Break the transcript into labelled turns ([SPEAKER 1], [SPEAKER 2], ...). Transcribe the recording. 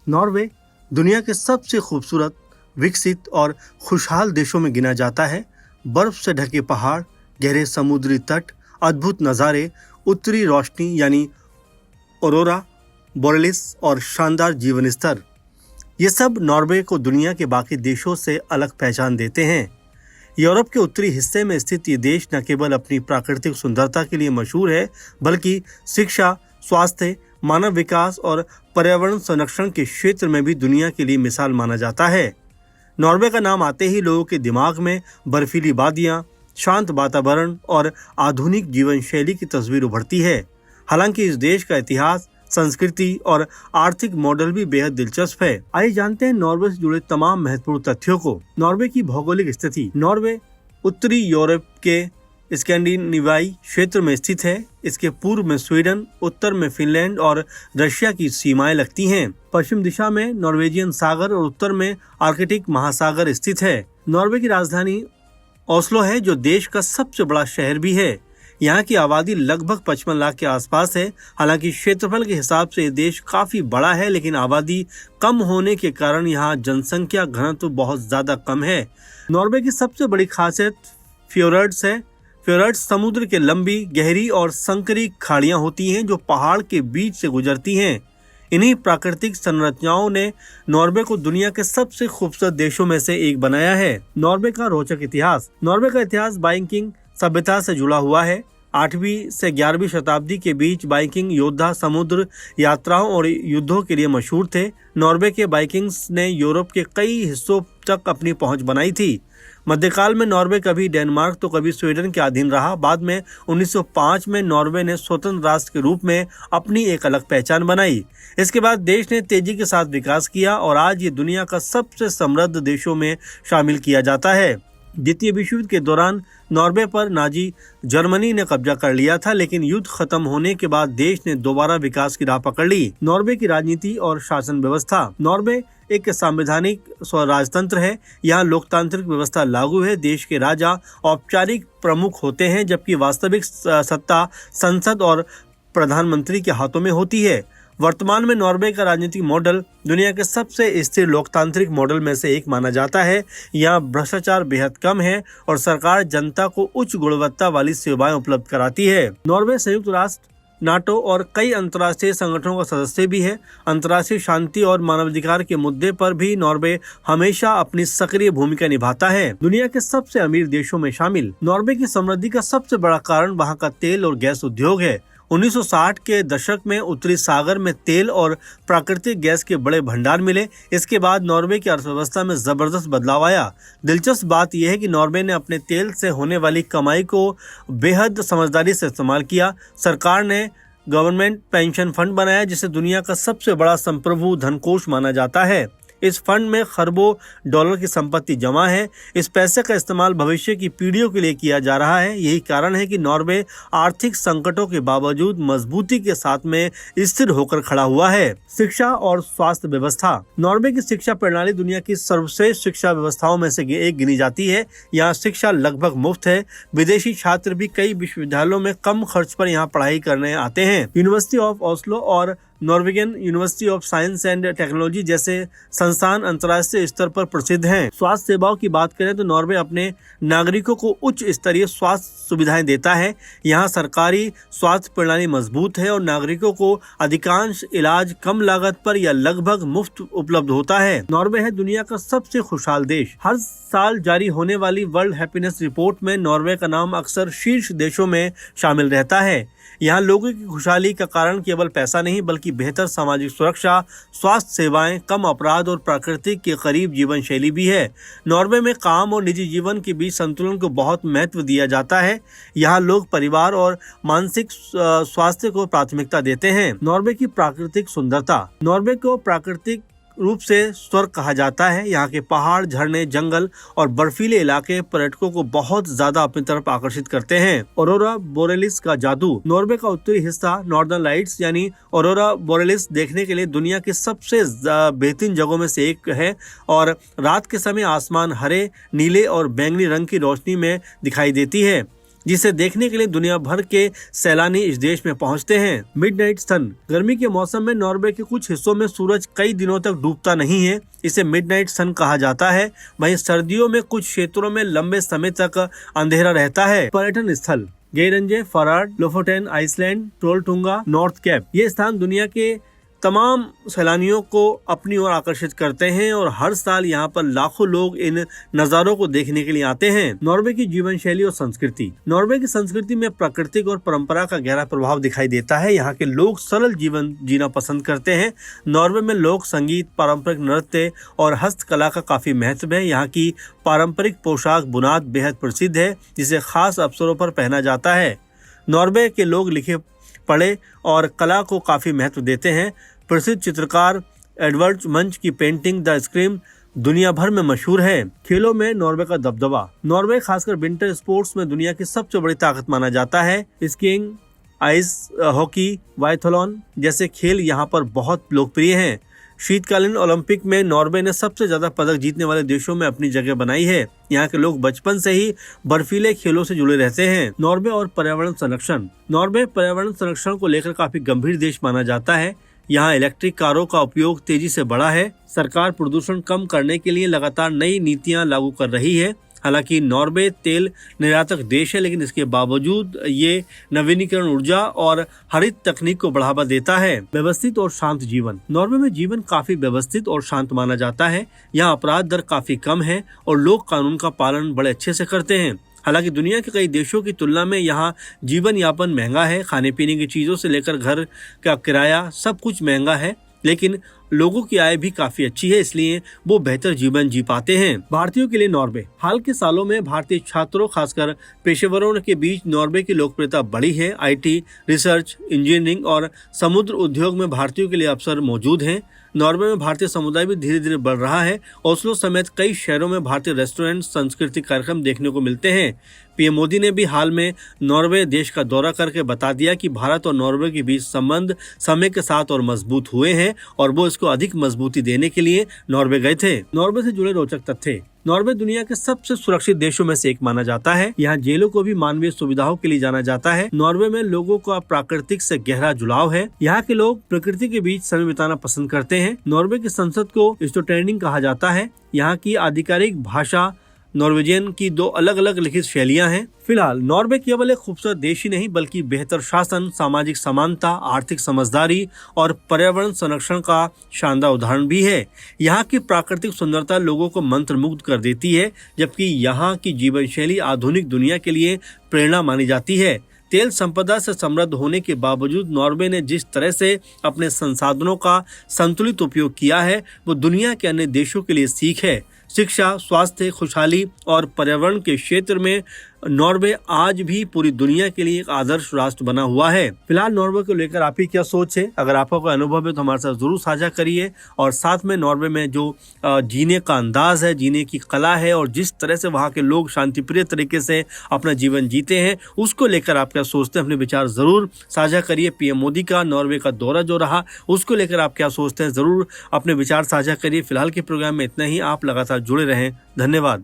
[SPEAKER 1] Norway दुनिया के सबसे खूबसूरत, विकसित और खुशहाल देशों में गिना जाता है। बर्फ से ढके पहाड़, गहरे समुद्री तट, अद्भुत नज़ारे, उत्तरी रोशनी यानी ऑरोरा बोरेलिस और शानदार जीवन स्तर, ये सब नॉर्वे को दुनिया के बाकी देशों से अलग पहचान देते हैं। यूरोप के उत्तरी हिस्से में स्थित ये देश न केवल अपनी प्राकृतिक सुंदरता के लिए मशहूर है, बल्कि शिक्षा, स्वास्थ्य, मानव विकास और पर्यावरण संरक्षण के क्षेत्र में भी दुनिया के लिए मिसाल माना जाता है। नॉर्वे का नाम आते ही लोगों के दिमाग में बर्फीली वादियां, शांत वातावरण और आधुनिक जीवन शैली की तस्वीर उभरती है। हालांकि इस देश का इतिहास, संस्कृति और आर्थिक मॉडल भी बेहद दिलचस्प है। आइए जानते हैं नॉर्वे से जुड़े तमाम महत्वपूर्ण तथ्यों को। नॉर्वे की भौगोलिक स्थिति। नॉर्वे उत्तरी यूरोप के स्कैंडिनेवियाई क्षेत्र में स्थित है। इसके पूर्व में स्वीडन, उत्तर में फिनलैंड और रशिया की सीमाएं लगती हैं। पश्चिम दिशा में नॉर्वेजियन सागर और उत्तर में आर्कटिक महासागर स्थित है। नॉर्वे की राजधानी ओस्लो है, जो देश का सबसे बड़ा शहर भी है। यहाँ की आबादी लगभग 55 लाख के आसपास है। हालांकि क्षेत्रफल के हिसाब से देश काफी बड़ा है, लेकिन आबादी कम होने के कारण यहाँ जनसंख्या घनत्व बहुत ज्यादा कम है। नॉर्वे की सबसे बड़ी खासियत फ्योर्ड्स है। फ्योर्ड्स समुद्र के लंबी, गहरी और संकरी खाड़ियां होती हैं जो पहाड़ के बीच से गुजरती हैं। इन्हीं प्राकृतिक संरचनाओं ने नॉर्वे को दुनिया के सबसे खूबसूरत देशों में से एक बनाया है। नॉर्वे का रोचक इतिहास। नॉर्वे का इतिहास वाइकिंग सभ्यता से जुड़ा हुआ है। 8वीं से 11वीं शताब्दी के बीच वाइकिंग योद्धा समुद्र यात्राओं और युद्धों के लिए मशहूर थे। नॉर्वे के वाइकिंग्स ने यूरोप के कई हिस्सों तक अपनी पहुंच बनाई थी। मध्यकाल में नॉर्वे कभी डेनमार्क तो कभी स्वीडन के अधीन रहा। बाद में 1905 में नॉर्वे ने स्वतंत्र राष्ट्र के रूप में अपनी एक अलग पहचान बनाई। इसके बाद देश ने तेजी के साथ विकास किया और आज ये दुनिया का सबसे समृद्ध देशों में शामिल किया जाता है। द्वितीय विश्व युद्ध के दौरान नॉर्वे पर नाजी जर्मनी ने कब्जा कर लिया था, लेकिन युद्ध खत्म होने के बाद देश ने दोबारा विकास की राह पकड़ ली। नॉर्वे की राजनीति और शासन व्यवस्था। नॉर्वे एक संवैधानिक स्वराजतंत्र है। यहाँ लोकतांत्रिक व्यवस्था लागू है। देश के राजा औपचारिक प्रमुख होते हैं, जबकि वास्तविक सत्ता संसद और प्रधानमंत्री के हाथों में होती है। वर्तमान में नॉर्वे का राजनीतिक मॉडल दुनिया के सबसे स्थिर लोकतांत्रिक मॉडल में से एक माना जाता है। यहाँ भ्रष्टाचार बेहद कम है और सरकार जनता को उच्च गुणवत्ता वाली सेवाएं उपलब्ध कराती है। नॉर्वे संयुक्त राष्ट्र, नाटो और कई अंतर्राष्ट्रीय संगठनों का सदस्य भी है। अंतर्राष्ट्रीय शांति और मानवाधिकार के मुद्दे पर भी नॉर्वे हमेशा अपनी सक्रिय भूमिका निभाता है। दुनिया के सबसे अमीर देशों में शामिल। नॉर्वे की समृद्धि का सबसे बड़ा कारण वहाँ का तेल और गैस उद्योग है। 1960 के दशक में उत्तरी सागर में तेल और प्राकृतिक गैस के बड़े भंडार मिले। इसके बाद नॉर्वे की अर्थव्यवस्था में जबरदस्त बदलाव आया। दिलचस्प बात यह है कि नॉर्वे ने अपने तेल से होने वाली कमाई को बेहद समझदारी से इस्तेमाल किया। सरकार ने गवर्नमेंट पेंशन फंड बनाया, जिसे दुनिया का सबसे बड़ा संप्रभु धनकोष माना जाता है। इस फंड में खरबों डॉलर की संपत्ति जमा है। इस पैसे का इस्तेमाल भविष्य की पीढ़ियों के लिए किया जा रहा है। यही कारण है कि नॉर्वे आर्थिक संकटों के बावजूद मजबूती के साथ में स्थिर होकर खड़ा हुआ है। शिक्षा और स्वास्थ्य व्यवस्था। नॉर्वे की शिक्षा प्रणाली दुनिया की सर्वश्रेष्ठ शिक्षा व्यवस्थाओं में से एक गिनी जाती है। यहाँ शिक्षा लगभग मुफ्त है। विदेशी छात्र भी कई विश्वविद्यालयों में कम खर्च पर यहाँ पढ़ाई करने आते हैं। यूनिवर्सिटी ऑफ ओस्लो और Norwegian university of science and technology जैसे संस्थान अंतर्राष्ट्रीय स्तर पर प्रसिद्ध हैं। स्वास्थ्य सेवाओं की बात करें तो नॉर्वे अपने नागरिकों को उच्च स्तरीय स्वास्थ्य सुविधाएं देता है। यहाँ सरकारी स्वास्थ्य प्रणाली मजबूत है और नागरिकों को अधिकांश इलाज कम लागत पर या लगभग मुफ्त उपलब्ध होता है। नॉर्वे है दुनिया का सबसे खुशहाल देश। हर साल जारी होने वाली वर्ल्ड हैप्पीनेस रिपोर्ट में नॉर्वे का नाम अक्सर शीर्ष देशों में शामिल रहता है। यहाँ लोगों की खुशहाली का कारण केवल पैसा नहीं, बल्कि बेहतर सामाजिक सुरक्षा, स्वास्थ्य सेवाएं, कम अपराध और प्रकृति के करीब जीवन शैली भी है। नॉर्वे में काम और निजी जीवन के बीच संतुलन को बहुत महत्व दिया जाता है। यहाँ लोग परिवार और मानसिक स्वास्थ्य को प्राथमिकता देते हैं। नॉर्वे की प्राकृतिक सुंदरता। नॉर्वे को प्राकृतिक रूप से स्वर्ग कहा जाता है। यहाँ के पहाड़, झरने, जंगल और बर्फीले इलाके पर्यटकों को बहुत ज्यादा अपनी तरफ आकर्षित करते हैं। ऑरोरा बोरेलिस का जादू। नॉर्वे का उत्तरी हिस्सा नॉर्दर्न लाइट्स यानी ऑरोरा बोरेलिस देखने के लिए दुनिया की सबसे बेहतरीन जगहों में से एक है और रात के समय आसमान हरे, नीले और बैंगनी रंग की रोशनी में दिखाई देती है। जिसे देखने के लिए दुनिया भर के सैलानी इस देश में पहुंचते हैं। मिडनाइट सन। गर्मी के मौसम में नॉर्वे के कुछ हिस्सों में सूरज कई दिनों तक डूबता नहीं है, इसे मिडनाइट सन कहा जाता है। वहीं सर्दियों में कुछ क्षेत्रों में लंबे समय तक अंधेरा रहता है। पर्यटन स्थल गेरंजे, फराड, Lofoten Iceland, Trolltunga, North Cape. ये स्थान दुनिया के तमाम सैलानियों को अपनी ओर आकर्षित करते हैं और हर साल यहाँ पर लाखों लोग इन नज़ारों को देखने के लिए आते हैं। नॉर्वे की जीवन शैली और संस्कृति। नॉर्वे की संस्कृति में प्राकृतिक और परंपरा का गहरा प्रभाव दिखाई देता है। यहाँ के लोग सरल जीवन जीना पसंद करते हैं। नॉर्वे में लोक संगीत, पारंपरिक नृत्य और हस्तकला का काफी महत्व है। यहाँ की पारंपरिक पोशाक बुनाद बेहद प्रसिद्ध है, जिसे खास अवसरों पर पहना जाता है। नॉर्वे के लोग लिखे पढ़े और कला को काफी महत्व देते हैं। प्रसिद्ध चित्रकार एडवर्ड मंच की पेंटिंग द स्क्रीम दुनिया भर में मशहूर है। खेलों में नॉर्वे का दबदबा। नॉर्वे खासकर विंटर स्पोर्ट्स में दुनिया की सबसे बड़ी ताकत माना जाता है। स्कीइंग, आइस हॉकी, बायथलॉन जैसे खेल यहाँ पर बहुत लोकप्रिय हैं। शीतकालीन ओलंपिक में नॉर्वे ने सबसे ज्यादा पदक जीतने वाले देशों में अपनी जगह बनाई है। यहाँ के लोग बचपन से ही बर्फीले खेलों से जुड़े रहते हैं। नॉर्वे और पर्यावरण संरक्षण। नॉर्वे पर्यावरण संरक्षण को लेकर काफी गंभीर देश माना जाता है। यहाँ इलेक्ट्रिक कारों का उपयोग तेजी से बढ़ा है। सरकार प्रदूषण कम करने के लिए लगातार नई नीतियां लागू कर रही है। हालांकि नॉर्वे तेल निर्यातक देश है, लेकिन इसके बावजूद ये नवीनीकरण ऊर्जा और हरित तकनीक को बढ़ावा देता है। व्यवस्थित और शांत जीवन। नॉर्वे में जीवन काफी व्यवस्थित और शांत माना जाता है। यहाँ अपराध दर काफी कम है और लोग कानून का पालन बड़े अच्छे से करते हैं। हालांकि दुनिया के कई देशों की तुलना में यहाँ जीवन यापन महंगा है। खाने पीने की चीजों से लेकर घर का किराया सब कुछ महंगा है, लेकिन लोगों की आय भी काफी अच्छी है, इसलिए वो बेहतर जीवन जी पाते हैं। भारतीयों के लिए नॉर्वे। हाल के सालों में भारतीय छात्रों खासकर पेशेवरों के बीच नॉर्वे की लोकप्रियता बढ़ी है। आईटी, रिसर्च, इंजीनियरिंग और समुद्र उद्योग में भारतीयों के लिए अवसर मौजूद हैं। नॉर्वे में भारतीय समुदाय भी धीरे धीरे बढ़ रहा है। ओस्लो समेत कई शहरों में भारतीय रेस्टोरेंट, सांस्कृतिक कार्यक्रम देखने को मिलते हैं। पीएम मोदी ने भी हाल में नॉर्वे देश का दौरा करके बता दिया कि भारत और नॉर्वे के बीच संबंध समय के साथ और मजबूत हुए हैं और वो इसको अधिक मजबूती देने के लिए नॉर्वे गए थे। नॉर्वे से जुड़े रोचक तथ्य। नॉर्वे दुनिया के सबसे सुरक्षित देशों में से एक माना जाता है। यहाँ जेलों को भी मानवीय सुविधाओं के लिए जाना जाता है। नॉर्वे में लोगों का प्राकृतिक से गहरा जुड़ाव है। यहाँ के लोग प्रकृति के बीच समय बिताना पसंद करते हैं। नॉर्वे की संसद को स्टोटेंडिंग कहा जाता है। यहाँ की आधिकारिक भाषा नॉर्वेजियन की 2 अलग अलग लिखित शैलियां हैं। फिलहाल नॉर्वे केवल एक खूबसूरत देश ही नहीं बल्कि बेहतर शासन, सामाजिक समानता, आर्थिक समझदारी और पर्यावरण संरक्षण का शानदार उदाहरण भी है। यहाँ की प्राकृतिक सुंदरता लोगों को मंत्रमुग्ध कर देती है, जबकि यहाँ की जीवन शैली आधुनिक दुनिया के लिए प्रेरणा मानी जाती है। तेल संपदा से समृद्ध होने के बावजूद नॉर्वे ने जिस तरह से अपने संसाधनों का संतुलित उपयोग किया है, वो दुनिया के अन्य देशों के लिए सीख है। शिक्षा, स्वास्थ्य, खुशहाली और पर्यावरण के क्षेत्र में नॉर्वे आज भी पूरी दुनिया के लिए एक आदर्श राष्ट्र बना हुआ है। फिलहाल नॉर्वे को लेकर आपकी क्या सोच है? अगर आपका कोई अनुभव है तो हमारे साथ जरूर साझा करिए। और साथ में नॉर्वे में जो जीने का अंदाज है, जीने की कला है और जिस तरह से वहाँ के लोग शांतिप्रिय तरीके से अपना जीवन जीते हैं, उसको लेकर आप क्या सोचते हैं? अपने विचार जरूर साझा करिए। पीएम मोदी का नॉर्वे का दौरा जो रहा, उसको लेकर आप क्या सोचते हैं? जरूर अपने विचार साझा करिए। फिलहाल के प्रोग्राम में इतना ही। आप लगातार जुड़े रहें। धन्यवाद।